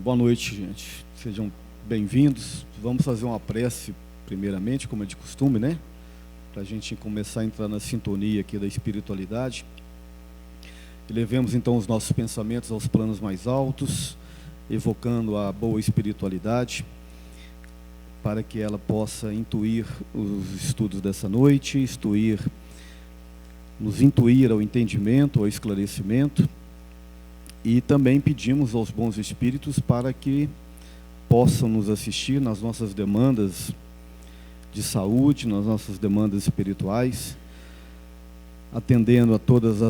Boa noite, gente. Sejam bem-vindos. Vamos fazer uma prece, primeiramente, como é de costume, né? Para a gente começar a entrar na sintonia aqui da espiritualidade. E levemos, então, os nossos pensamentos aos planos mais altos, evocando a boa espiritualidade, para que ela possa intuir os estudos dessa noite, nos intuir ao entendimento, ao esclarecimento. E também pedimos aos bons espíritos para que possam nos assistir nas nossas demandas de saúde, nas nossas demandas espirituais, atendendo a todas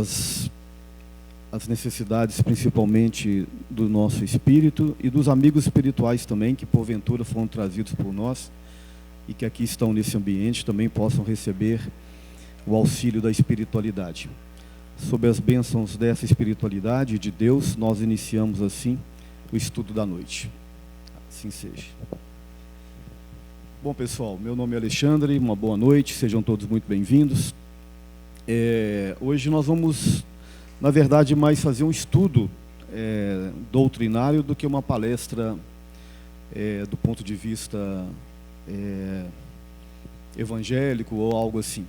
as necessidades, principalmente do nosso espírito e dos amigos espirituais também, que porventura foram trazidos por nós e que aqui estão nesse ambiente, também possam receber o auxílio da espiritualidade. Sob as bênçãos dessa espiritualidade de Deus, nós iniciamos assim o estudo da noite. Assim seja. Bom, pessoal, meu nome é Alexandre, uma boa noite, sejam todos muito bem-vindos. Hoje nós vamos, na verdade, mais fazer um estudo doutrinário do que uma palestra do ponto de vista evangélico ou algo assim.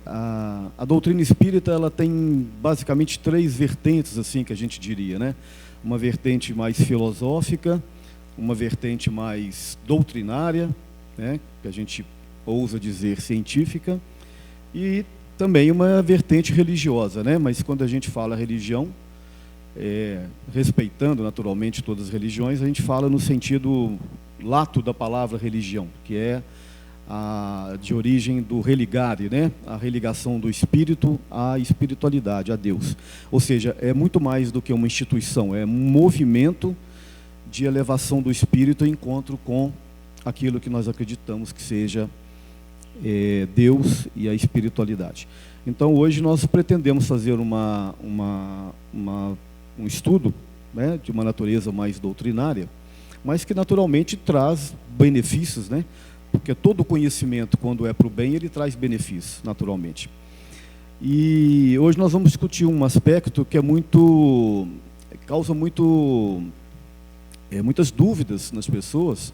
A doutrina espírita, ela tem basicamente três vertentes, assim que a gente diria, né? Uma vertente mais filosófica, uma vertente mais doutrinária, né? Que a gente ousa dizer científica, e também uma vertente religiosa, né? Mas quando a gente fala religião, respeitando naturalmente todas as religiões, a gente fala no sentido lato da palavra religião, que é de origem do religare, né? A religação do espírito à espiritualidade, a Deus. Ou seja, é muito mais do que uma instituição, é um movimento de elevação do espírito em encontro com aquilo que nós acreditamos que seja Deus e a espiritualidade. Então, hoje nós pretendemos fazer um estudo, né, de uma natureza mais doutrinária, mas que naturalmente traz benefícios, né? Porque todo conhecimento, quando é para o bem, ele traz benefícios, naturalmente. E hoje nós vamos discutir um aspecto que causa muitas dúvidas nas pessoas,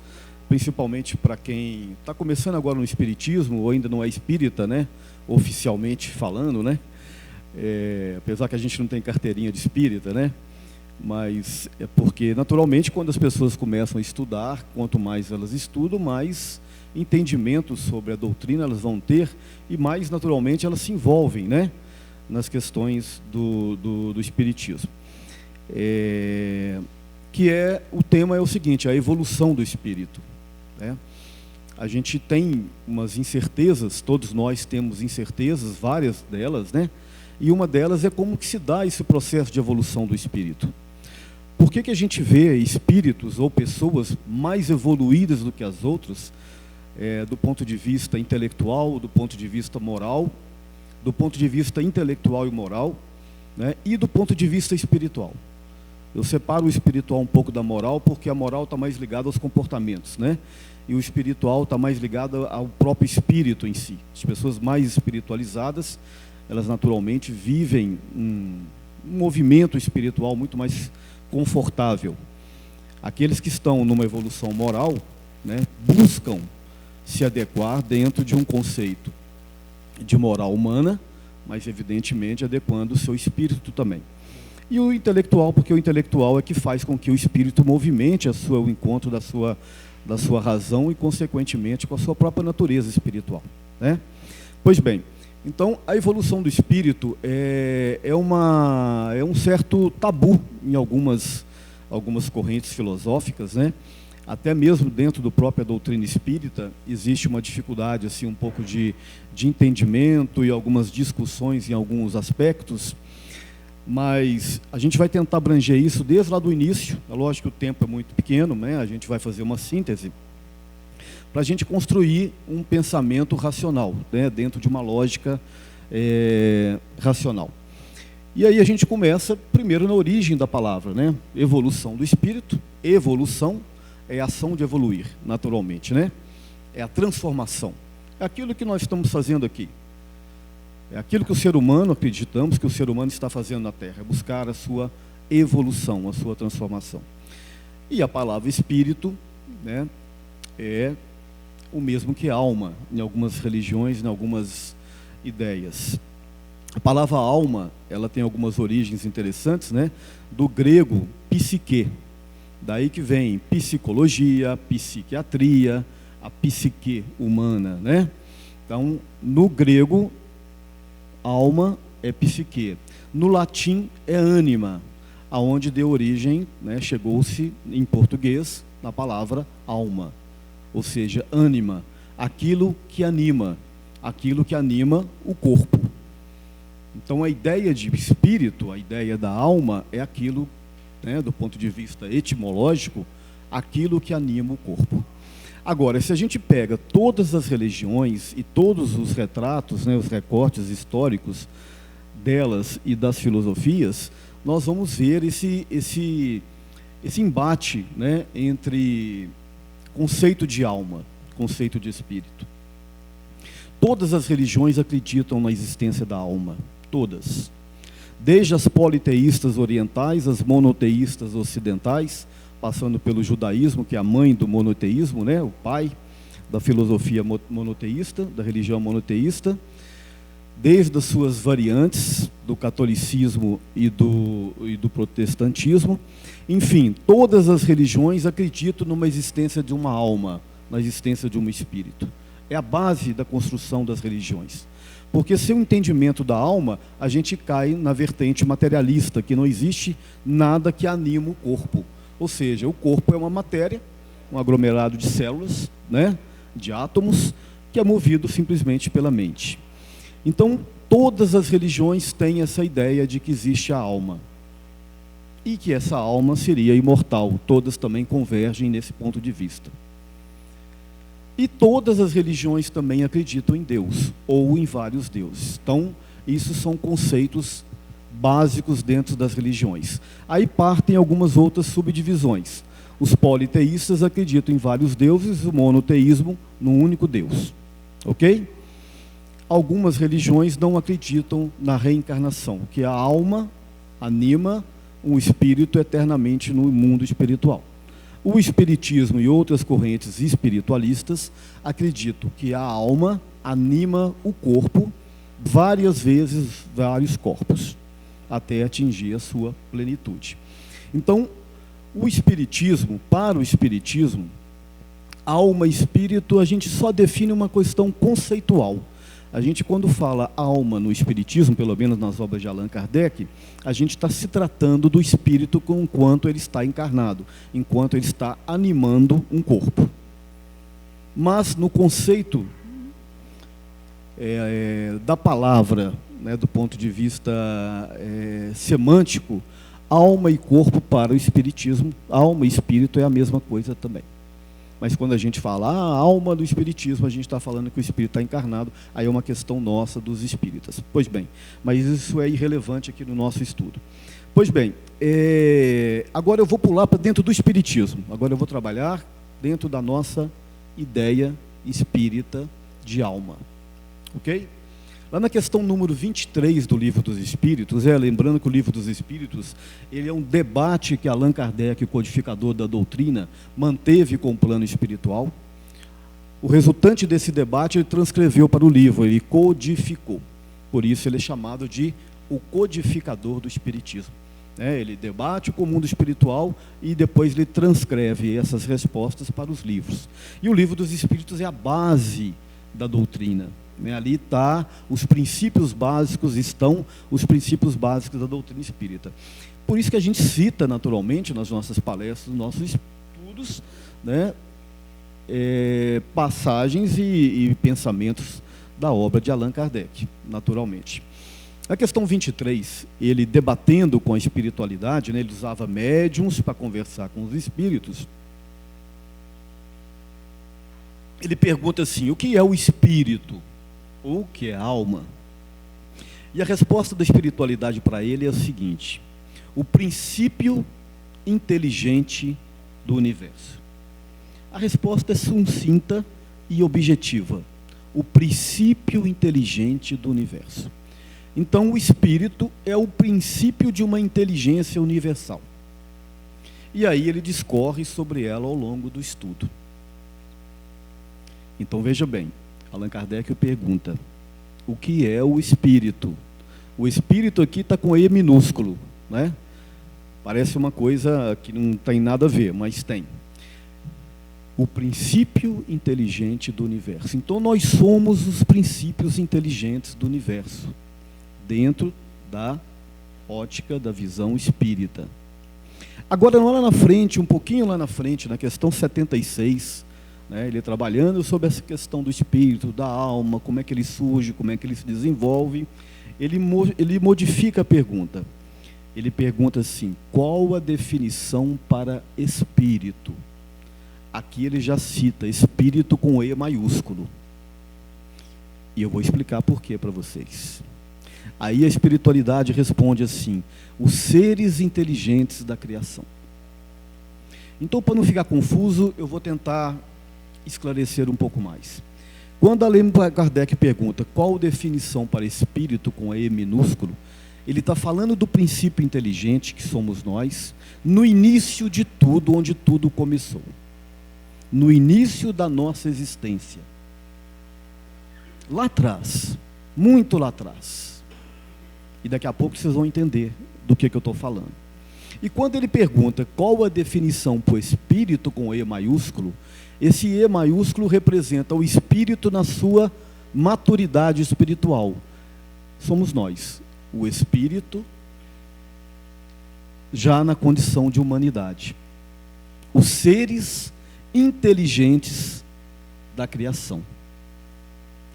principalmente para quem está começando agora no espiritismo, ou ainda não é espírita, né? Oficialmente falando, né? Apesar que a gente não tem carteirinha de espírita, né? Mas é porque, naturalmente, quando as pessoas começam a estudar, quanto mais elas estudam, mais entendimento sobre a doutrina elas vão ter e mais naturalmente elas se envolvem, né, nas questões do espiritismo. O tema é o seguinte: a evolução do espírito, né? A gente tem umas incertezas, todos nós temos incertezas, várias delas, né? E uma delas é como que se dá esse processo de evolução do espírito. Por que a gente vê espíritos ou pessoas mais evoluídas do que as outras, do ponto de vista intelectual, do ponto de vista moral, do ponto de vista intelectual e moral, né, e do ponto de vista espiritual? Eu separo o espiritual um pouco da moral, porque a moral está mais ligada aos comportamentos, né, e o espiritual está mais ligado ao próprio espírito em si. As pessoas mais espiritualizadas, elas naturalmente vivem um movimento espiritual muito mais confortável. Aqueles que estão numa evolução moral, né, buscam se adequar dentro de um conceito de moral humana, mas evidentemente adequando o seu espírito também. E o intelectual, porque o intelectual é que faz com que o espírito movimente o encontro da sua razão e, consequentemente, com a sua própria natureza espiritual, né? Pois bem, então a evolução do espírito é um certo tabu em algumas correntes filosóficas, né? Até mesmo dentro do própria doutrina espírita existe uma dificuldade assim, um pouco de entendimento e algumas discussões em alguns aspectos, mas a gente vai tentar abranger isso desde lá do início. É lógico que o tempo é muito pequeno, né? A gente vai fazer uma síntese para a gente construir um pensamento racional, né? Dentro de uma lógica racional. E aí a gente começa primeiro na origem da palavra, né? Evolução do espírito. Evolução é a ação de evoluir, naturalmente, né? É a transformação. É aquilo que nós estamos fazendo aqui. É aquilo que o ser humano, acreditamos que o ser humano está fazendo na Terra, é buscar a sua evolução, a sua transformação. E a palavra espírito, né, é o mesmo que alma, em algumas religiões, em algumas ideias. A palavra alma, ela tem algumas origens interessantes, né, do grego psique. Daí que vem psicologia, psiquiatria, a psique humana, né? Então, no grego, alma é psique. No latim é ânima, aonde deu origem, né, chegou-se em português na palavra alma, ou seja, ânima, aquilo que anima o corpo. Então a ideia de espírito, a ideia da alma é aquilo, né, do ponto de vista etimológico, aquilo que anima o corpo. Agora, se a gente pega todas as religiões e todos os retratos, né, os recortes históricos delas e das filosofias, nós vamos ver esse embate, né, entre conceito de alma, conceito de espírito. Todas as religiões acreditam na existência da alma, todas. Desde as politeístas orientais, as monoteístas ocidentais, passando pelo judaísmo, que é a mãe do monoteísmo, né, o pai da filosofia monoteísta, da religião monoteísta, desde as suas variantes, do catolicismo e do protestantismo. Enfim, todas as religiões acreditam numa existência de uma alma, na existência de um espírito. É a base da construção das religiões. Porque sem o entendimento da alma, a gente cai na vertente materialista, que não existe nada que anima o corpo. Ou seja, o corpo é uma matéria, um aglomerado de células, né, de átomos, que é movido simplesmente pela mente. Então, todas as religiões têm essa ideia de que existe a alma. E que essa alma seria imortal. Todas também convergem nesse ponto de vista. E todas as religiões também acreditam em Deus, ou em vários deuses. Então, isso são conceitos básicos dentro das religiões. Aí partem algumas outras subdivisões. Os politeístas acreditam em vários deuses, o monoteísmo num único Deus. Ok? Algumas religiões não acreditam na reencarnação, que a alma anima um espírito eternamente no mundo espiritual. O espiritismo e outras correntes espiritualistas acreditam que a alma anima o corpo várias vezes, vários corpos, até atingir a sua plenitude. Então, o espiritismo, para o espiritismo, alma e espírito, a gente só define uma questão conceitual. A gente, quando fala alma no espiritismo, pelo menos nas obras de Allan Kardec, a gente está se tratando do espírito enquanto ele está encarnado, enquanto ele está animando um corpo. Mas no conceito da palavra, né, do ponto de vista semântico, alma e corpo para o espiritismo, alma e espírito é a mesma coisa também. Mas quando a gente fala a alma do espiritismo, a gente está falando que o espírito está encarnado, aí é uma questão nossa dos espíritas. Pois bem, mas isso é irrelevante aqui no nosso estudo. Pois bem, agora eu vou pular para dentro do espiritismo. Agora eu vou trabalhar dentro da nossa ideia espírita de alma. Ok? Lá na questão número 23 do Livro dos Espíritos, lembrando que o Livro dos Espíritos, ele é um debate que Allan Kardec, o codificador da doutrina, manteve com o plano espiritual. O resultante desse debate ele transcreveu para o livro, ele codificou. Por isso ele é chamado de o codificador do espiritismo. Ele debate com o mundo espiritual e depois ele transcreve essas respostas para os livros. E o Livro dos Espíritos é a base da doutrina. Ali está os princípios básicos, estão os princípios básicos da doutrina espírita. Por isso que a gente cita naturalmente nas nossas palestras, nos nossos estudos, né, passagens e pensamentos da obra de Allan Kardec, naturalmente. Na questão 23, ele debatendo com a espiritualidade, né, ele usava médiuns para conversar com os espíritos. Ele pergunta assim: o que é o espírito? Ou o que é alma? E a resposta da espiritualidade para ele é a seguinte: o princípio inteligente do universo. A resposta é sucinta e objetiva: o princípio inteligente do universo. Então, o espírito é o princípio de uma inteligência universal. E aí ele discorre sobre ela ao longo do estudo. Então veja bem, Allan Kardec pergunta: o que é o espírito? O espírito aqui está com E minúsculo, né? Parece uma coisa que não tem nada a ver, mas tem. O princípio inteligente do universo. Então nós somos os princípios inteligentes do universo, dentro da ótica da visão espírita. Agora, lá na frente, um pouquinho lá na frente, na questão 76, né, ele trabalhando sobre essa questão do espírito, da alma, como é que ele surge, como é que ele se desenvolve, ele modifica a pergunta. Ele pergunta assim: qual a definição para espírito? Aqui ele já cita espírito com E maiúsculo. E eu vou explicar por quê para vocês. Aí a espiritualidade responde assim: os seres inteligentes da criação. Então, para não ficar confuso, eu vou tentar esclarecer um pouco mais. Quando Allan Kardec pergunta qual a definição para espírito com E minúsculo, ele está falando do princípio inteligente que somos nós, no início de tudo, onde tudo começou. No início da nossa existência. Lá atrás, muito lá atrás. E daqui a pouco vocês vão entender do que eu estou falando. E quando ele pergunta qual a definição para o espírito com E maiúsculo, esse E maiúsculo representa o espírito na sua maturidade espiritual. Somos nós, o espírito já na condição de humanidade. Os seres inteligentes da criação.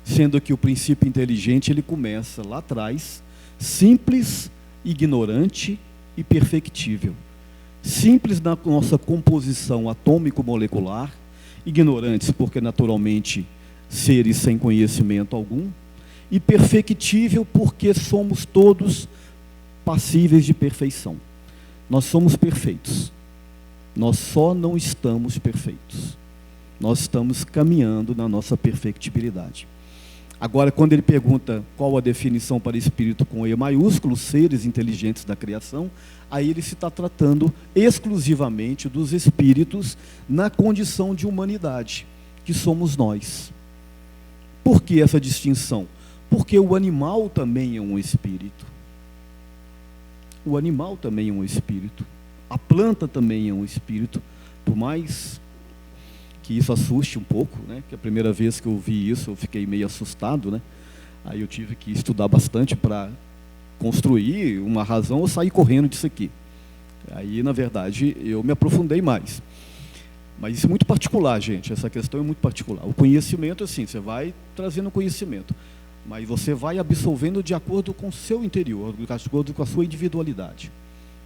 Sendo que o princípio inteligente ele começa lá atrás, simples, ignorante e perfectível. Simples na nossa composição atômico-molecular, ignorantes porque naturalmente seres sem conhecimento algum, e perfectível porque somos todos passíveis de perfeição. Nós somos perfeitos. Nós só não estamos perfeitos. Nós estamos caminhando na nossa perfectibilidade. Agora, quando ele pergunta qual a definição para espírito com E maiúsculo, seres inteligentes da criação, aí ele se está tratando exclusivamente dos espíritos na condição de humanidade, que somos nós. Por que essa distinção? Porque o animal também é um espírito. O animal também é um espírito. A planta também é um espírito, por mais que isso assuste um pouco, né? Que a primeira vez que eu vi isso, eu fiquei meio assustado, né? Aí eu tive que estudar bastante para construir uma razão ou sair correndo disso aqui. Aí, na verdade, eu me aprofundei mais. Mas isso é muito particular, gente, essa questão é muito particular. O conhecimento, assim, você vai trazendo conhecimento, mas você vai absorvendo de acordo com o seu interior, de acordo com a sua individualidade.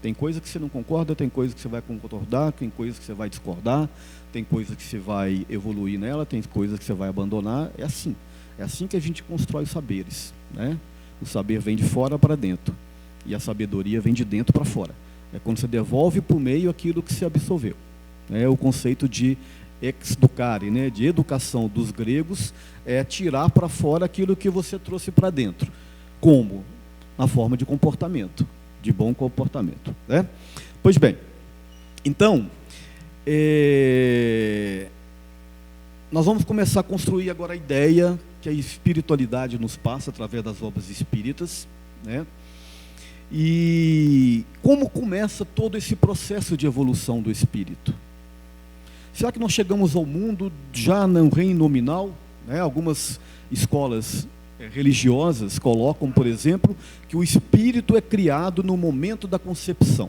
Tem coisa que você não concorda, tem coisa que você vai concordar, tem coisa que você vai discordar, tem coisa que você vai evoluir nela, tem coisa que você vai abandonar. É assim que a gente constrói os saberes, né? O saber vem de fora para dentro e a sabedoria vem de dentro para fora. É quando você devolve para o meio aquilo que você absorveu. É o conceito de educare, né? De educação dos gregos, é tirar para fora aquilo que você trouxe para dentro. Como? Na forma de comportamento, de bom comportamento, né? Pois bem, então, nós vamos começar a construir agora a ideia que a espiritualidade nos passa através das obras espíritas, né? E como começa todo esse processo de evolução do espírito? Será que nós chegamos ao mundo já no reino nominal, né? Algumas escolas religiosas colocam, por exemplo, que o espírito é criado no momento da concepção.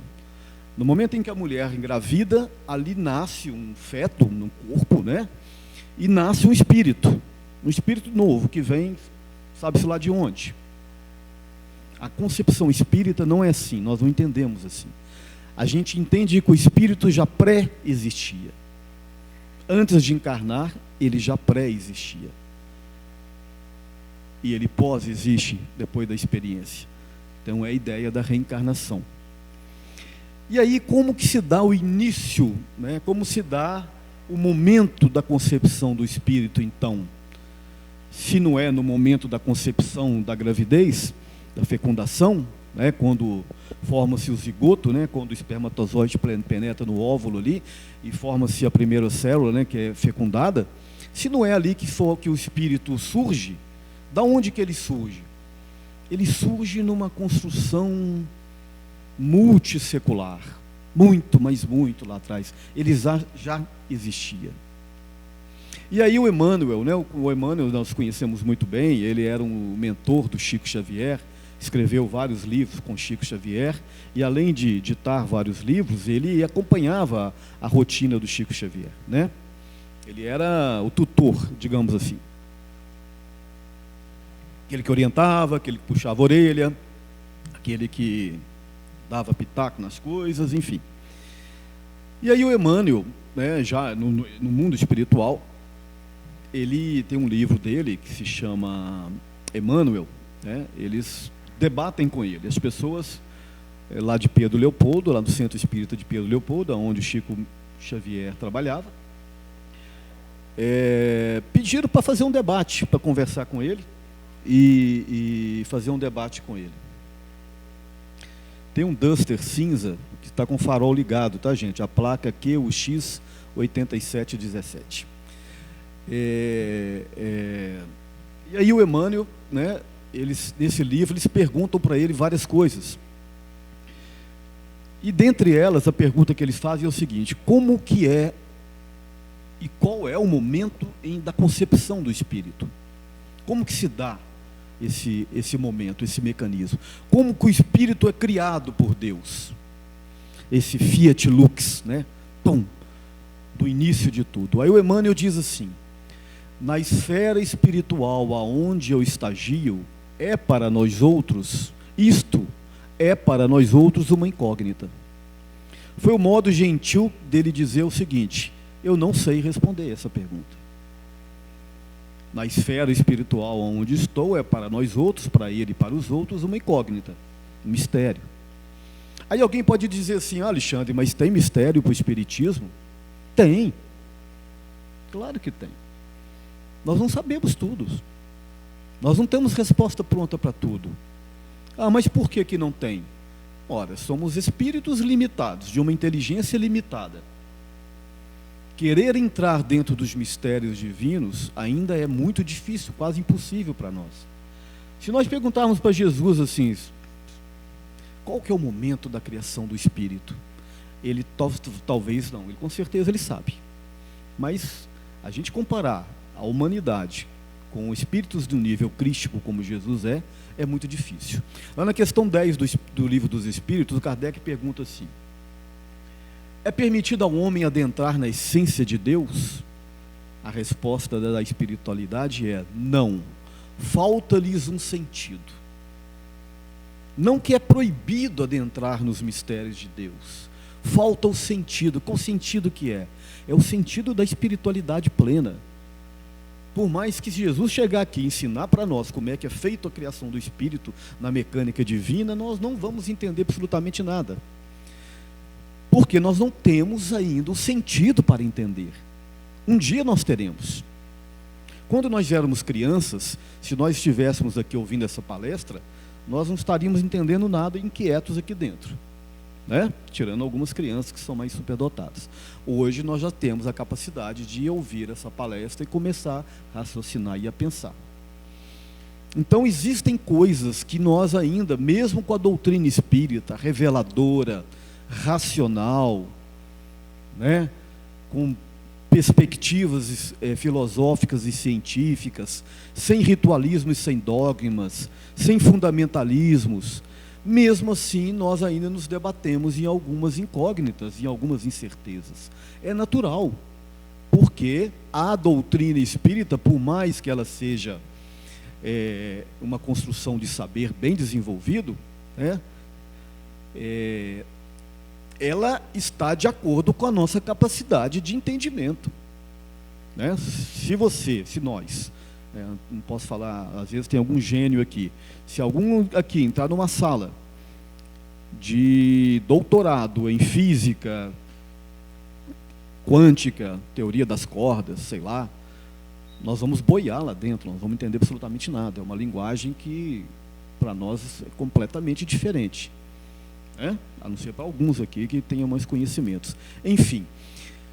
No momento em que a mulher engravida, ali nasce um feto no corpo, né? E nasce um espírito novo, que vem, sabe-se lá de onde. A concepção espírita não é assim, nós não entendemos assim. A gente entende que o espírito já pré-existia. Antes de encarnar, ele já pré-existia. E ele pós-existe depois da experiência. Então é a ideia da reencarnação. E aí, como que se dá o início, né? Como se dá o momento da concepção do espírito, então? Se não é no momento da concepção da gravidez, da fecundação, né, quando forma-se o zigoto, né, quando o espermatozoide penetra no óvulo ali e forma-se a primeira célula, né, que é fecundada, se não é ali que o espírito surge, da onde que ele surge? Ele surge numa construção multissecular, muito, mas muito lá atrás. Ele já existia. E aí o Emmanuel, né, o Emmanuel nós conhecemos muito bem, ele era um mentor do Chico Xavier, escreveu vários livros com Chico Xavier, e além de ditar vários livros, ele acompanhava a rotina do Chico Xavier, né? Ele era o tutor, digamos assim. Aquele que orientava, aquele que puxava a orelha, aquele que dava pitaco nas coisas, enfim. E aí o Emmanuel, né, já no mundo espiritual, ele tem um livro dele que se chama Emmanuel, né, eles debatem com ele. As pessoas lá de Pedro Leopoldo, lá do Centro Espírita de Pedro Leopoldo, onde o Chico Xavier trabalhava, pediram para fazer um debate, para conversar com ele e fazer um debate com ele. Tem um Duster cinza que está com o farol ligado, tá, gente? A placa QUX 8717. E aí o Emmanuel, né, nesse livro, eles perguntam para ele várias coisas. E dentre elas, a pergunta que eles fazem é o seguinte: como que é e qual é o momento da concepção do espírito? Como que se dá esse momento, esse mecanismo? Como que o espírito é criado por Deus? Esse fiat lux, né? Tom, do início de tudo. Aí o Emmanuel diz assim: na esfera espiritual aonde eu estagio, para nós outros, isto é para nós outros uma incógnita. Foi o modo gentil dele dizer o seguinte: eu não sei responder essa pergunta. Na esfera espiritual onde estou, é para nós outros, para ele e para os outros, uma incógnita, um mistério. Aí alguém pode dizer assim: Alexandre, mas tem mistério para o espiritismo? Tem. Claro que tem. Nós não sabemos tudo. Nós não temos resposta pronta para tudo. Mas por que não tem? Ora, somos espíritos limitados, de uma inteligência limitada. Querer entrar dentro dos mistérios divinos ainda é muito difícil, quase impossível para nós. Se nós perguntarmos para Jesus assim: qual que é o momento da criação do espírito? Ele talvez não, ele com certeza ele sabe. Mas a gente comparar a humanidade com espíritos do nível crístico como Jesus é muito difícil. Lá na questão 10 do Livro dos Espíritos, Kardec pergunta assim: é permitido ao homem adentrar na essência de Deus? A resposta da espiritualidade é não. Falta-lhes um sentido. Não que é proibido adentrar nos mistérios de Deus. Falta o sentido. Qual sentido que é? É o sentido da espiritualidade plena. Por mais que Jesus chegar aqui e ensinar para nós como é que é feita a criação do espírito na mecânica divina, nós não vamos entender absolutamente nada. Porque nós não temos ainda o sentido para entender. Um dia nós teremos. Quando nós éramos crianças, se nós estivéssemos aqui ouvindo essa palestra, nós não estaríamos entendendo nada, inquietos aqui dentro, né? Tirando algumas crianças que são mais superdotadas. Hoje nós já temos a capacidade de ouvir essa palestra e começar a raciocinar e a pensar. Então existem coisas que nós ainda, mesmo com a doutrina espírita, reveladora, racional, né, com perspectivas filosóficas e científicas, sem ritualismo e sem dogmas, sem fundamentalismos, mesmo assim nós ainda nos debatemos em algumas incógnitas, em algumas incertezas. É natural, porque a doutrina espírita, por mais que ela seja uma construção de saber bem desenvolvido, né, ela está de acordo com a nossa capacidade de entendimento, né? Se nós, não posso falar, às vezes tem algum gênio aqui, se algum aqui entrar numa sala de doutorado em física quântica, teoria das cordas, sei lá, nós vamos boiar lá dentro, não vamos entender absolutamente nada. É uma linguagem que Para nós é completamente diferente, né? A não ser para alguns aqui que tenham mais conhecimentos. Enfim,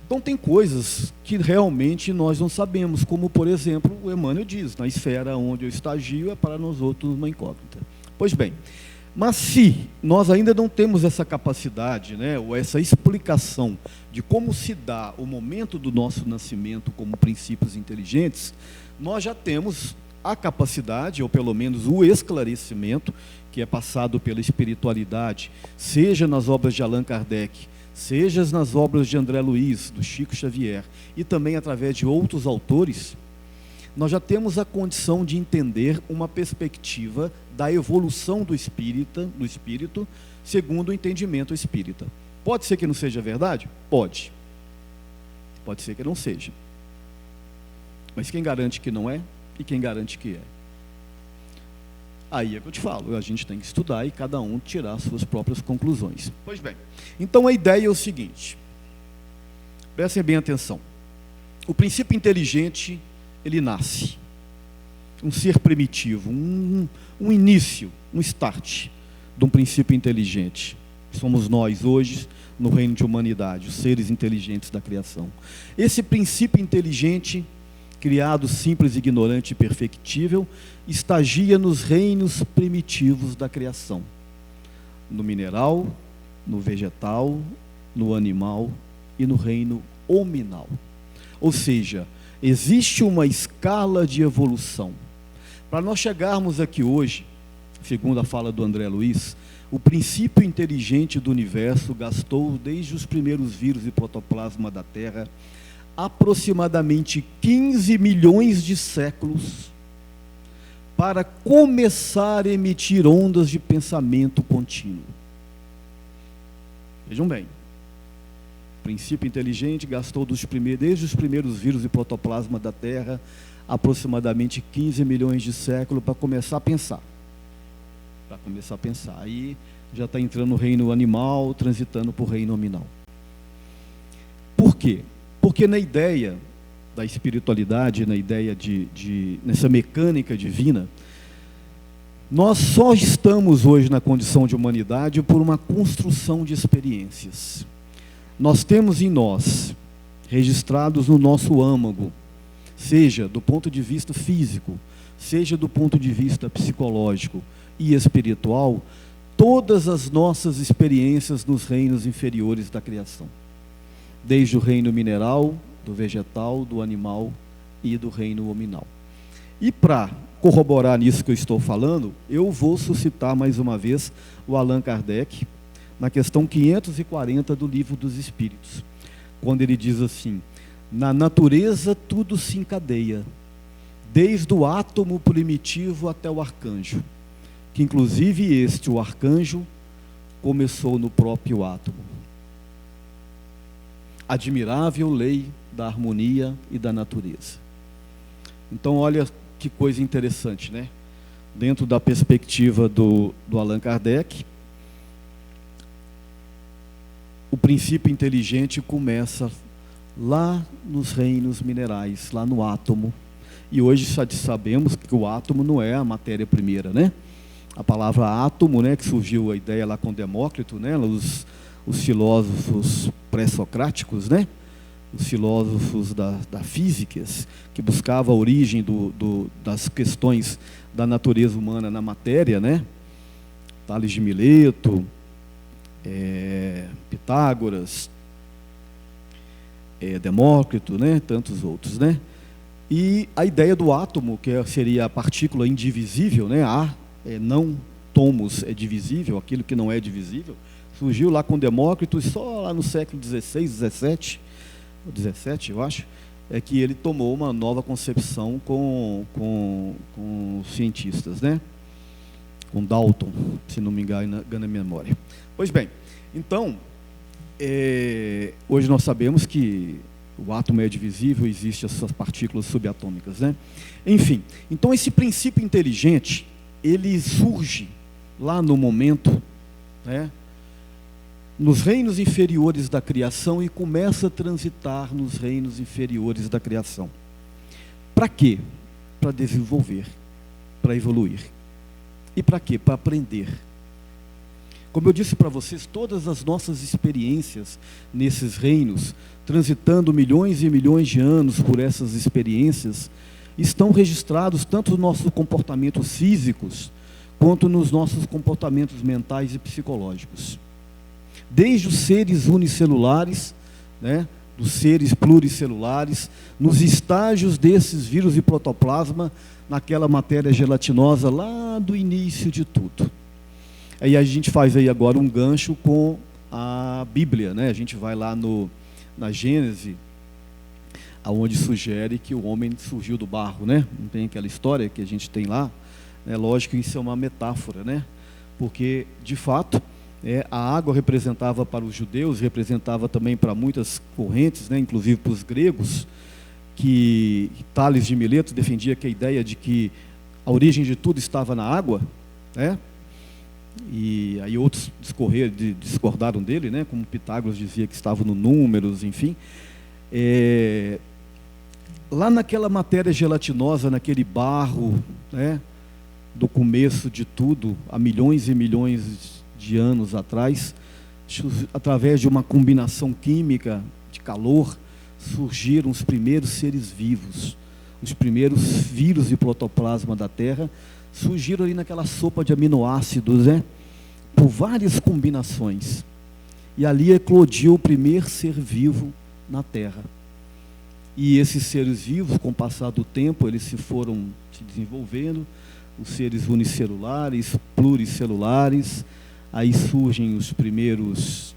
então tem coisas que realmente nós não sabemos, como, por exemplo, o Emmanuel diz, na esfera onde eu estagio é para nós outros uma incógnita. Pois bem, mas se nós ainda não temos essa capacidade, né, ou essa explicação de como se dá o momento do nosso nascimento como princípios inteligentes, nós já temos a capacidade, ou pelo menos o esclarecimento, que é passado pela espiritualidade, seja nas obras de Allan Kardec, seja nas obras de André Luiz, do Chico Xavier, e também através de outros autores, nós já temos a condição de entender uma perspectiva da evolução do espírito, segundo o entendimento espírita. Pode ser que não seja verdade? Pode. Pode ser que não seja. Mas quem garante que não é? E quem garante que é? Aí é que eu te falo, a gente tem que estudar e cada um tirar suas próprias conclusões. Pois bem, então a ideia é o seguinte, prestem bem atenção. O princípio inteligente, ele nasce. Um ser primitivo, um início, um start de um princípio inteligente. Somos nós hoje, no reino de humanidade, os seres inteligentes da criação. Esse princípio inteligente, criado simples, ignorante e perfectível, estagia nos reinos primitivos da criação. No mineral, no vegetal, no animal e no reino hominal. Ou seja, existe uma escala de evolução. Para nós chegarmos aqui hoje, segundo a fala do André Luiz, o princípio inteligente do universo gastou, desde os primeiros vírus e protoplasma da Terra, aproximadamente 15 milhões de séculos para começar a emitir ondas de pensamento contínuo. Vejam bem, o princípio inteligente gastou desde os primeiros vírus e protoplasma da Terra aproximadamente 15 milhões de séculos para começar a pensar. Aí já está entrando no reino animal, transitando para o reino nominal. Por quê? Porque na ideia da espiritualidade, na ideia nessa mecânica divina, nós só estamos hoje na condição de humanidade por uma construção de experiências. Nós temos em nós, registrados no nosso âmago, seja do ponto de vista físico, seja do ponto de vista psicológico e espiritual, todas as nossas experiências nos reinos inferiores da criação. Desde o reino mineral, do vegetal, do animal e do reino hominal. E para corroborar nisso que eu estou falando, eu vou suscitar mais uma vez o Allan Kardec, na questão 540 do Livro dos Espíritos, quando ele diz assim: na natureza tudo se encadeia, desde o átomo primitivo até o arcanjo, que inclusive o arcanjo, começou no próprio átomo. Admirável lei da harmonia e da natureza. Então, olha que coisa interessante, né? Dentro da perspectiva do Allan Kardec, o princípio inteligente começa lá nos reinos minerais, lá no átomo. E hoje sabemos que o átomo não é a matéria primeira, né? A palavra átomo, né, que surgiu a ideia lá com Demócrito, né, os filósofos pré-socráticos, né, os filósofos da física, que buscavam a origem das questões da natureza humana na matéria, né? Tales de Mileto, Pitágoras, Demócrito, né? Tantos outros, né? E a ideia do átomo, que seria a partícula indivisível, né? Não tomos é divisível, aquilo que não é divisível, surgiu lá com Demócrito, só lá no século XVI, XVII, eu acho, é que ele tomou uma nova concepção com os cientistas, né? Com Dalton, se não me engano a memória. Pois bem, então, hoje nós sabemos que o átomo é divisível, existem as suas partículas subatômicas, né? Enfim, então esse princípio inteligente, ele surge lá no momento, né, nos reinos inferiores da criação e começa a transitar nos reinos inferiores da criação. Para quê? Para desenvolver, para evoluir. E para quê? Para aprender. Como eu disse para vocês, todas as nossas experiências nesses reinos, transitando milhões e milhões de anos por essas experiências, estão registrados tanto nos nossos comportamentos físicos, quanto nos nossos comportamentos mentais e psicológicos. Desde os seres unicelulares, né, dos seres pluricelulares, nos estágios desses vírus e protoplasma, naquela matéria gelatinosa lá do início de tudo. Aí a gente faz aí agora um gancho com a Bíblia, né? A gente vai lá na Gênese, aonde sugere que o homem surgiu do barro, né? Não tem aquela história que a gente tem lá? É lógico que isso é uma metáfora, né? Porque, de fato, a água representava para os judeus, representava também para muitas correntes, né? Inclusive para os gregos, que Tales de Mileto defendia que a ideia de que a origem de tudo estava na água, né? E aí outros discordaram dele, né? Como Pitágoras dizia que estava no Números, enfim. Lá naquela matéria gelatinosa, naquele barro, né? Do começo de tudo, há milhões e milhões de anos atrás, através de uma combinação química de calor, surgiram os primeiros seres vivos, os primeiros vírus e protoplasma da Terra, surgiram ali naquela sopa de aminoácidos, né? Por várias combinações. E ali eclodiu o primeiro ser vivo na Terra. E esses seres vivos, com o passar do tempo, eles foram se desenvolvendo, os seres unicelulares, pluricelulares, aí surgem os primeiros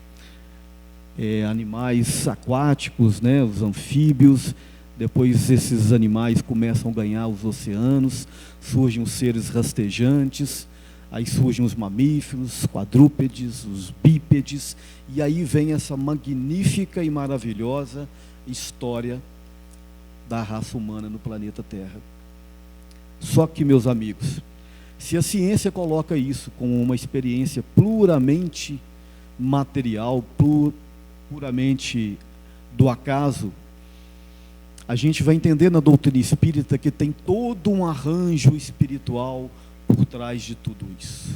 animais aquáticos, né, os anfíbios, depois esses animais começam a ganhar os oceanos, surgem os seres rastejantes, aí surgem os mamíferos, quadrúpedes, os bípedes, e aí vem essa magnífica e maravilhosa história da raça humana no planeta Terra. Só que, meus amigos, se a ciência coloca isso como uma experiência puramente material, puramente do acaso, a gente vai entender na doutrina espírita que tem todo um arranjo espiritual por trás de tudo isso.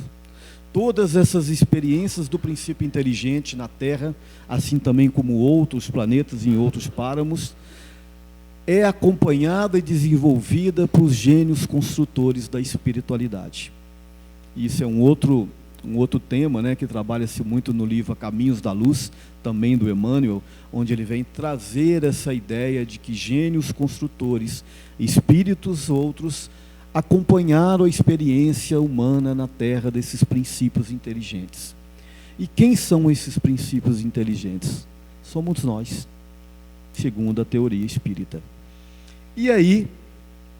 Todas essas experiências do princípio inteligente na Terra, assim também como outros planetas em outros páramos, é acompanhada e desenvolvida por gênios construtores da espiritualidade. Isso é um outro tema, né, que trabalha-se muito no livro Caminhos da Luz, também do Emmanuel, onde ele vem trazer essa ideia de que gênios construtores, espíritos outros, acompanharam a experiência humana na Terra desses princípios inteligentes. E quem são esses princípios inteligentes? Somos nós, segundo a teoria espírita. E aí,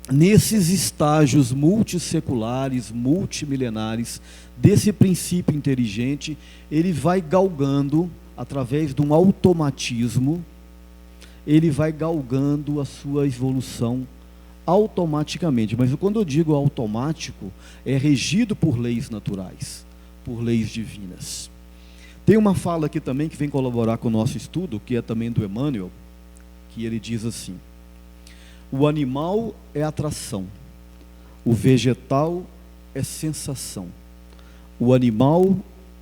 nesses estágios multisseculares, multimilenares, desse princípio inteligente, ele vai galgando, através de um automatismo, ele vai galgando a sua evolução automaticamente. Mas quando eu digo automático, é regido por leis naturais, por leis divinas. Tem uma fala aqui também que vem colaborar com o nosso estudo, que é também do Emmanuel, que ele diz assim: o animal é atração, o vegetal é sensação, o animal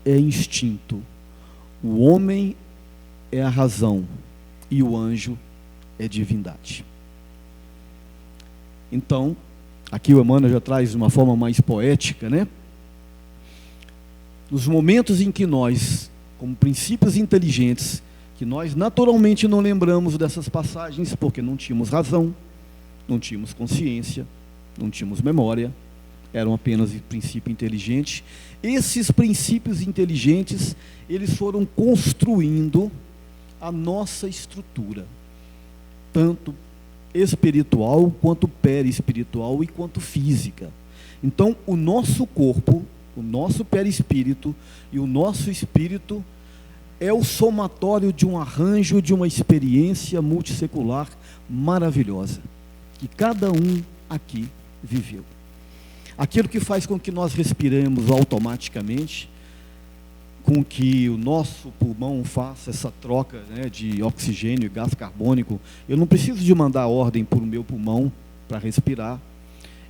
é instinto, o homem é a razão e o anjo é divindade. Então, aqui o Emmanuel já traz de uma forma mais poética, né? Nos momentos em que nós, como princípios inteligentes, que nós naturalmente não lembramos dessas passagens, porque não tínhamos razão, não tínhamos consciência, não tínhamos memória, eram apenas princípio inteligente. Esses princípios inteligentes, eles foram construindo a nossa estrutura, tanto espiritual, quanto perispiritual e quanto física. Então, o nosso corpo, o nosso perispírito e o nosso espírito é o somatório de um arranjo, de uma experiência multissecular maravilhosa, que cada um aqui viveu. Aquilo que faz com que nós respiremos automaticamente, com que o nosso pulmão faça essa troca, né, de oxigênio e gás carbônico. Eu não preciso de mandar ordem para o meu pulmão para respirar.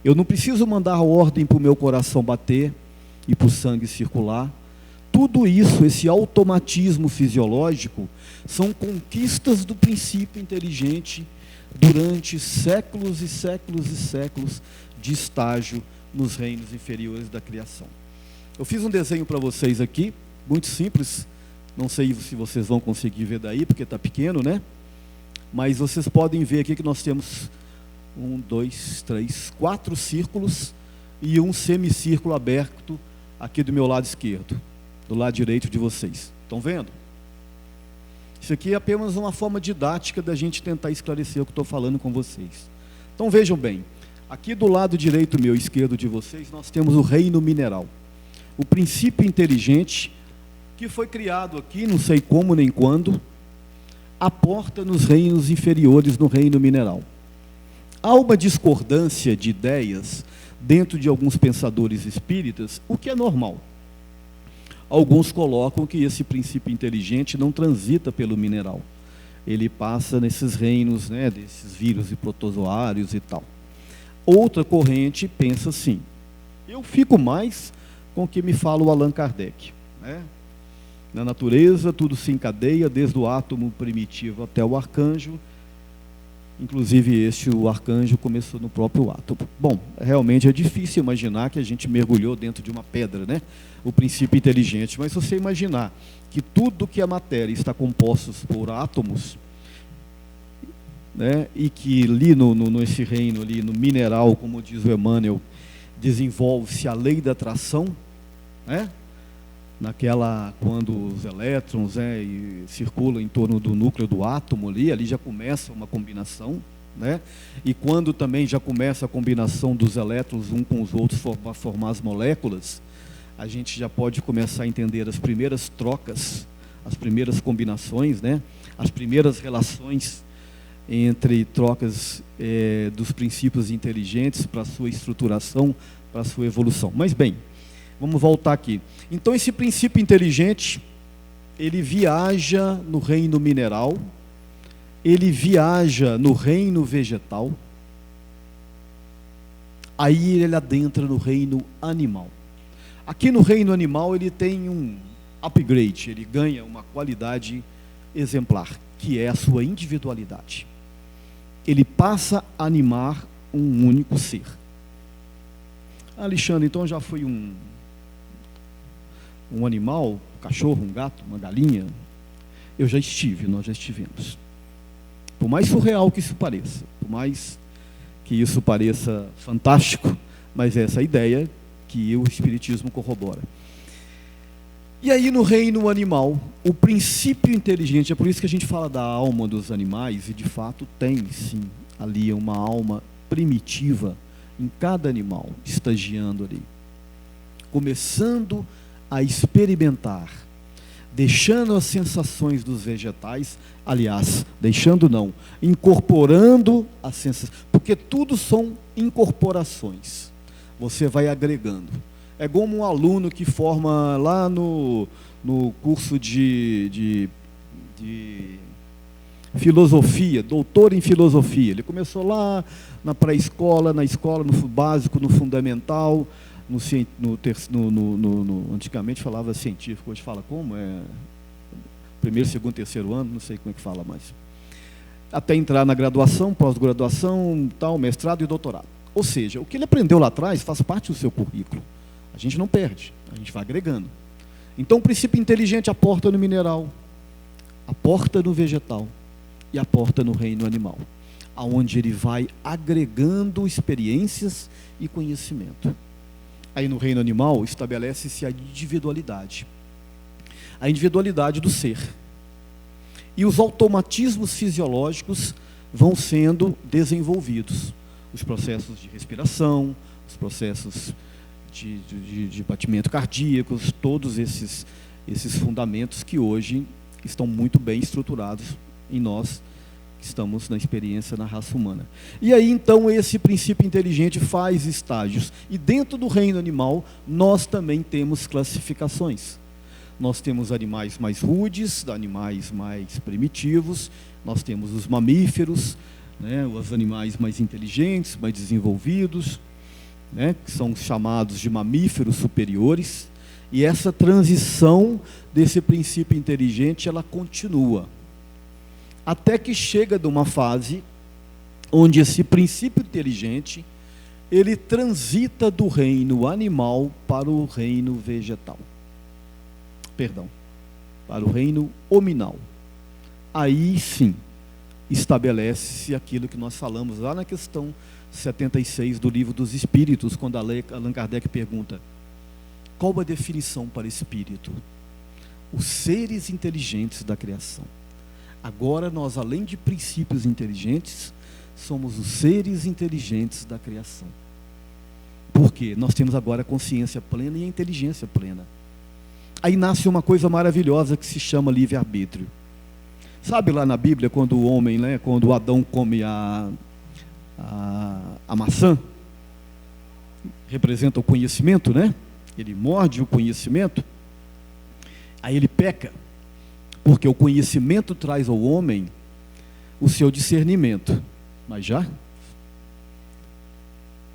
Eu não preciso mandar ordem para o meu coração bater e para o sangue circular. Tudo isso, esse automatismo fisiológico, são conquistas do princípio inteligente durante séculos e séculos e séculos de estágio nos reinos inferiores da criação. Eu fiz um desenho para vocês aqui, muito simples, não sei se vocês vão conseguir ver daí, porque está pequeno, né? Mas vocês podem ver aqui que nós temos 1, 2, 3, 4 círculos e um semicírculo aberto aqui do meu lado esquerdo, do lado direito de vocês. Estão vendo? Isso aqui é apenas uma forma didática da gente tentar esclarecer o que estou falando com vocês. Então vejam bem, aqui do lado direito meu e esquerdo de vocês, nós temos o reino mineral. O princípio inteligente que foi criado aqui, não sei como nem quando, aporta nos reinos inferiores, no reino mineral. Há uma discordância de ideias dentro de alguns pensadores espíritas, o que é normal. Alguns colocam que esse princípio inteligente não transita pelo mineral. Ele passa nesses reinos, né, desses vírus e protozoários e tal. Outra corrente pensa assim. Eu fico mais com o que me fala o Allan Kardec, né? Na natureza, tudo se encadeia, desde o átomo primitivo até o arcanjo. Inclusive, o arcanjo começou no próprio átomo. Bom, realmente é difícil imaginar que a gente mergulhou dentro de uma pedra, né? O princípio inteligente. Mas se você imaginar que tudo que é matéria está composto por átomos, né? E que ali nesse reino, ali no mineral, como diz o Emmanuel, desenvolve-se a lei da atração, né? Quando os elétrons, né, circulam em torno do núcleo do átomo ali já começa uma combinação, né? E quando também já começa a combinação dos elétrons um com os outros para formar as moléculas, a gente já pode começar a entender as primeiras trocas, as primeiras combinações, né? As primeiras relações entre trocas dos princípios inteligentes para a sua estruturação, para a sua evolução. Mas bem, vamos voltar aqui. Então, esse princípio inteligente, ele viaja no reino mineral, ele viaja no reino vegetal, aí ele adentra no reino animal. Aqui no reino animal, ele tem um upgrade, ele ganha uma qualidade exemplar, que é a sua individualidade. Ele passa a animar um único ser. Alexandre, então já foi um animal, um cachorro, um gato, uma galinha? Eu já estive, nós já estivemos. Por mais surreal que isso pareça, por mais que isso pareça fantástico, mas essa é a ideia que o Espiritismo corrobora. E aí no reino animal, o princípio inteligente, é por isso que a gente fala da alma dos animais, e de fato tem sim ali uma alma primitiva em cada animal, estagiando ali, começando a experimentar, deixando as sensações dos vegetais, aliás, deixando não, incorporando as sensações, porque tudo são incorporações, você vai agregando. É como um aluno que forma lá no curso de filosofia, doutor em filosofia. Ele começou lá na pré-escola, na escola, no básico, no fundamental, antigamente falava científico, hoje fala como? Primeiro, segundo, terceiro ano, não sei como é que fala mais. Até entrar na graduação, pós-graduação, tal, mestrado e doutorado. Ou seja, o que ele aprendeu lá atrás faz parte do seu currículo. A gente não perde, a gente vai agregando. Então, o princípio inteligente aporta no mineral, aporta no vegetal e aporta no reino animal, aonde ele vai agregando experiências e conhecimento. Aí no reino animal estabelece-se a individualidade do ser. E os automatismos fisiológicos vão sendo desenvolvidos. Os processos de respiração, os processos de batimento cardíaco, todos esses fundamentos que hoje estão muito bem estruturados em nós, que estamos na experiência na raça humana. E aí, então, esse princípio inteligente faz estágios. E dentro do reino animal, nós também temos classificações. Nós temos animais mais rudes, animais mais primitivos, nós temos os mamíferos, né, os animais mais inteligentes, mais desenvolvidos. né, que são chamados de mamíferos superiores, e essa transição desse princípio inteligente, ela continua, até que chega de uma fase onde esse princípio inteligente, ele transita do reino animal para o reino vegetal. Perdão, para o reino hominal. Aí sim, estabelece-se aquilo que nós falamos lá na questão 76 do Livro dos Espíritos, quando Allan Kardec pergunta: qual a definição para espírito? Os seres inteligentes da criação. Agora nós, além de princípios inteligentes, somos os seres inteligentes da criação. Por quê? Nós temos agora a consciência plena e a inteligência plena. Aí nasce uma coisa maravilhosa que se chama livre-arbítrio. Sabe lá na Bíblia, quando o homem, né, quando Adão come a maçã, representa o conhecimento, né? Ele morde o conhecimento, aí ele peca, porque o conhecimento traz ao homem o seu discernimento. Mas já?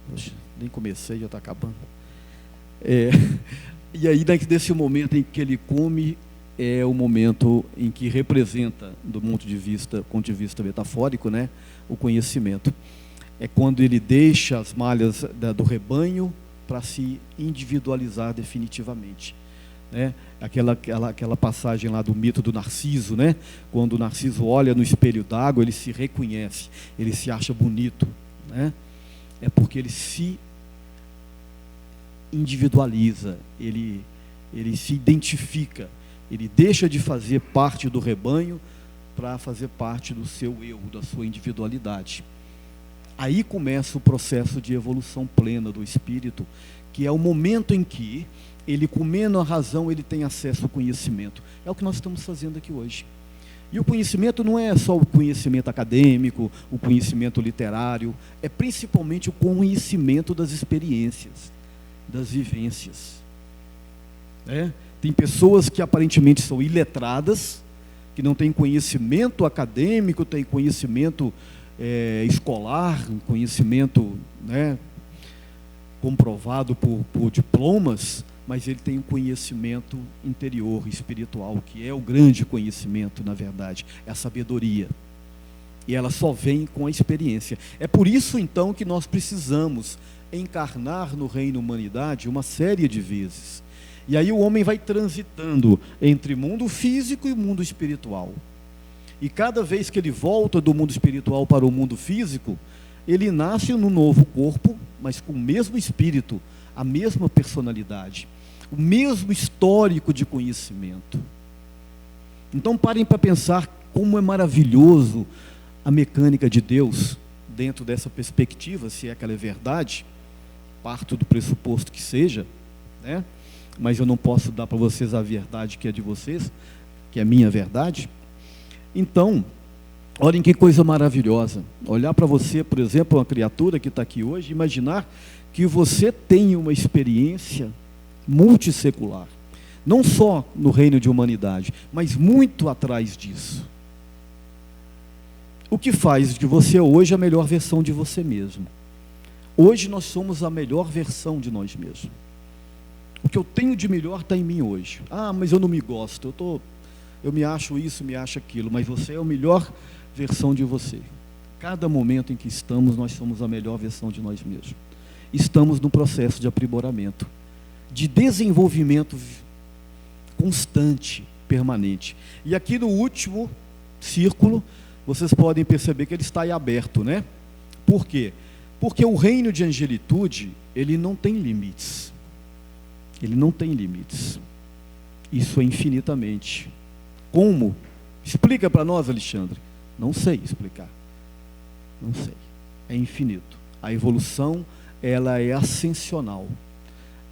Poxa, nem comecei, já está acabando. E aí, desse momento em que ele come, é o momento em que representa, do ponto de vista metafórico, né, o conhecimento. É quando ele deixa as malhas do rebanho para se individualizar definitivamente, né? Aquela passagem lá do mito do Narciso, né? Quando o Narciso olha no espelho d'água, ele se reconhece, ele se acha bonito, né? É porque ele se individualiza, ele se identifica, ele deixa de fazer parte do rebanho para fazer parte do seu eu, da sua individualidade. Aí começa o processo de evolução plena do espírito, que é o momento em que ele, comendo a razão, ele tem acesso ao conhecimento. É o que nós estamos fazendo aqui hoje. E o conhecimento não é só o conhecimento acadêmico, o conhecimento literário, é principalmente o conhecimento das experiências, das vivências. Tem pessoas que aparentemente são iletradas, que não têm conhecimento acadêmico, têm conhecimento escolar, um conhecimento, né, comprovado por diplomas, mas ele tem um conhecimento interior, espiritual, que é o grande conhecimento, na verdade, é a sabedoria. E ela só vem com a experiência. É por isso, então, que nós precisamos encarnar no reino humanidade uma série de vezes. E aí o homem vai transitando entre mundo físico e mundo espiritual. E cada vez que ele volta do mundo espiritual para o mundo físico, ele nasce num novo corpo, mas com o mesmo espírito, a mesma personalidade, o mesmo histórico de conhecimento. Então parem para pensar como é maravilhoso a mecânica de Deus, dentro dessa perspectiva, se é que ela é verdade, parto do pressuposto que seja, né? Mas eu não posso dar para vocês a verdade que é de vocês, que é a minha verdade. Então, olhem que coisa maravilhosa, olhar para você, por exemplo, uma criatura que está aqui hoje, imaginar que você tem uma experiência multissecular, não só no reino de humanidade, mas muito atrás disso. O que faz de você hoje a melhor versão de você mesmo. Hoje nós somos a melhor versão de nós mesmos. O que eu tenho de melhor está em mim hoje. Ah, mas eu não me gosto, eu me acho isso, me acho aquilo, mas você é a melhor versão de você. Cada momento em que estamos, nós somos a melhor versão de nós mesmos. Estamos num processo de aprimoramento, de desenvolvimento constante, permanente. E aqui no último círculo, vocês podem perceber que ele está aí aberto, né? Por quê? Porque o reino de angelitude, ele não tem limites. Ele não tem limites. Isso é infinitamente. Como? Explica para nós, Alexandre. Não sei explicar. Não sei. É infinito. A evolução, ela é ascensional.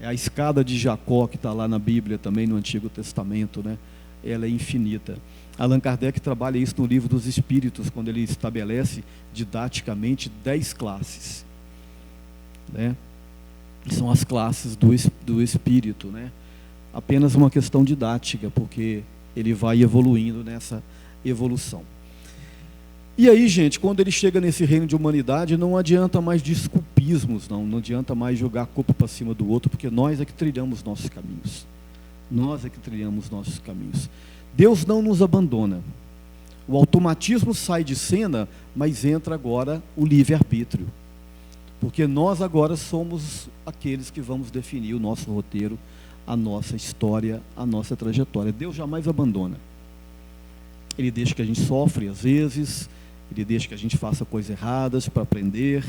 É a escada de Jacó, que está lá na Bíblia também, no Antigo Testamento, né? Ela é infinita. Allan Kardec trabalha isso no Livro dos Espíritos, quando ele estabelece didaticamente 10 classes, né? São as classes do espírito, né? Apenas uma questão didática, porque ele vai evoluindo nessa evolução. E aí, gente, quando ele chega nesse reino de humanidade, não adianta mais desculpismos, não adianta mais jogar a culpa para cima do outro, porque nós é que trilhamos nossos caminhos. Nós é que trilhamos nossos caminhos. Deus não nos abandona. O automatismo sai de cena, mas entra agora o livre-arbítrio. Porque nós agora somos aqueles que vamos definir o nosso roteiro, a nossa história, a nossa trajetória. Deus jamais abandona. Ele deixa que a gente sofre às vezes, ele deixa que a gente faça coisas erradas para aprender,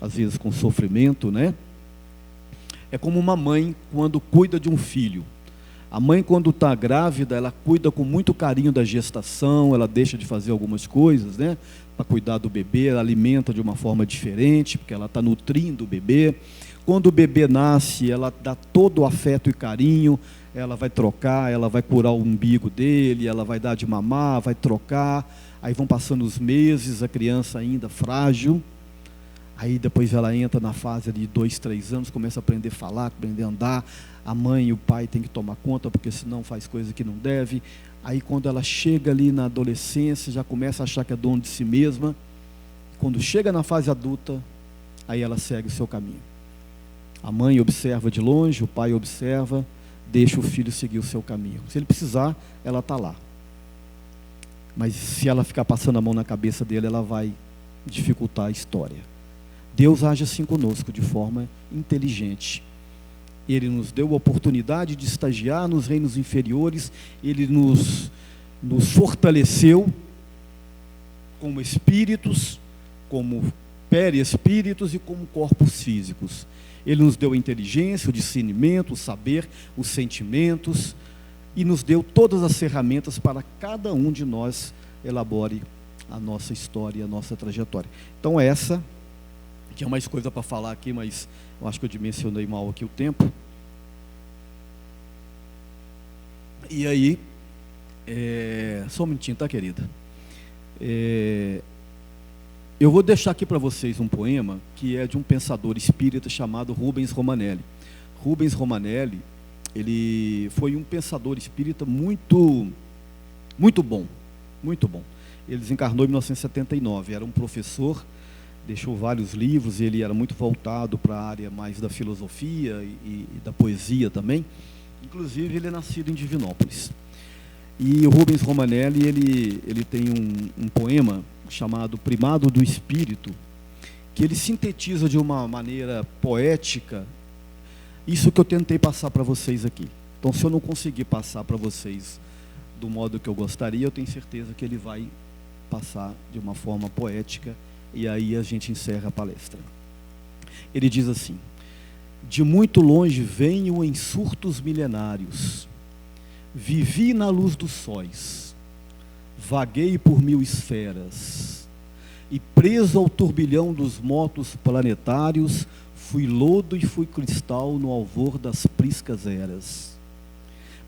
às vezes com sofrimento, né? É como uma mãe quando cuida de um filho. A mãe, quando está grávida, ela cuida com muito carinho da gestação, ela deixa de fazer algumas coisas, né? Para cuidar do bebê, ela alimenta de uma forma diferente, porque ela está nutrindo o bebê. Quando o bebê nasce, ela dá todo o afeto e carinho, ela vai trocar, ela vai curar o umbigo dele, ela vai dar de mamar, vai trocar. Aí vão passando os meses, a criança ainda frágil. Aí depois ela entra na fase de 2, 3 anos, começa a aprender a falar, aprender a andar. A mãe e o pai têm que tomar conta, porque senão faz coisa que não deve. Aí quando ela chega ali na adolescência, já começa a achar que é dono de si mesma. Quando chega na fase adulta, aí ela segue o seu caminho. A mãe observa de longe, o pai observa, deixa o filho seguir o seu caminho. Se ele precisar, ela está lá. Mas se ela ficar passando a mão na cabeça dele, ela vai dificultar a história. Deus age assim conosco, de forma inteligente. Ele nos deu a oportunidade de estagiar nos reinos inferiores, Ele nos fortaleceu como espíritos, como perispíritos e como corpos físicos. Ele nos deu a inteligência, o discernimento, o saber, os sentimentos, e nos deu todas as ferramentas para cada um de nós elabore a nossa história, a nossa trajetória. Então essa, tinha mais coisa para falar aqui, mas eu acho que eu dimensionei mal aqui o tempo. E aí, só um minutinho, tá, querida? Eu vou deixar aqui para vocês um poema que é de um pensador espírita chamado Rubens Romanelli. Rubens Romanelli, ele foi um pensador espírita muito bom, muito bom. Ele desencarnou em 1979, era um professor, deixou vários livros, ele era muito voltado para a área mais da filosofia e da poesia também. Inclusive, ele é nascido em Divinópolis. E o Rubens Romanelli, ele tem um poema chamado Primado do Espírito, que ele sintetiza de uma maneira poética isso que eu tentei passar para vocês aqui. Então, se eu não conseguir passar para vocês do modo que eu gostaria, eu tenho certeza que ele vai passar de uma forma poética, e aí a gente encerra a palestra. Ele diz assim: de muito longe venho em surtos milenários, vivi na luz dos sóis, vaguei por 1000 esferas, e preso ao turbilhão dos motos planetários, fui lodo e fui cristal no alvor das priscas eras.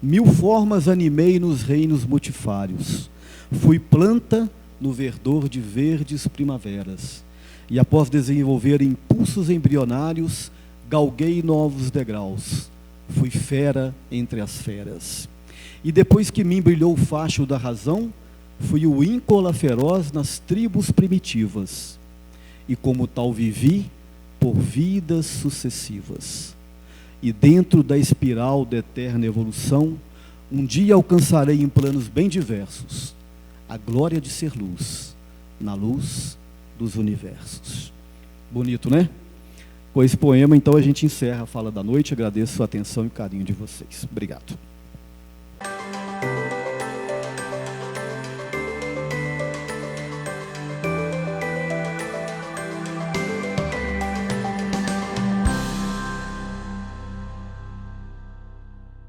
1000 formas animei nos reinos multifários, fui planta no verdor de verdes primaveras, e após desenvolver impulsos embrionários, galguei novos degraus, fui fera entre as feras. E depois que me brilhou o facho da razão, fui o íncola feroz nas tribos primitivas, e como tal vivi por vidas sucessivas. E dentro da espiral da eterna evolução, um dia alcançarei em planos bem diversos a glória de ser luz, na luz dos universos. Bonito, né? Com esse poema, então, a gente encerra a fala da noite. Agradeço a atenção e o carinho de vocês. Obrigado.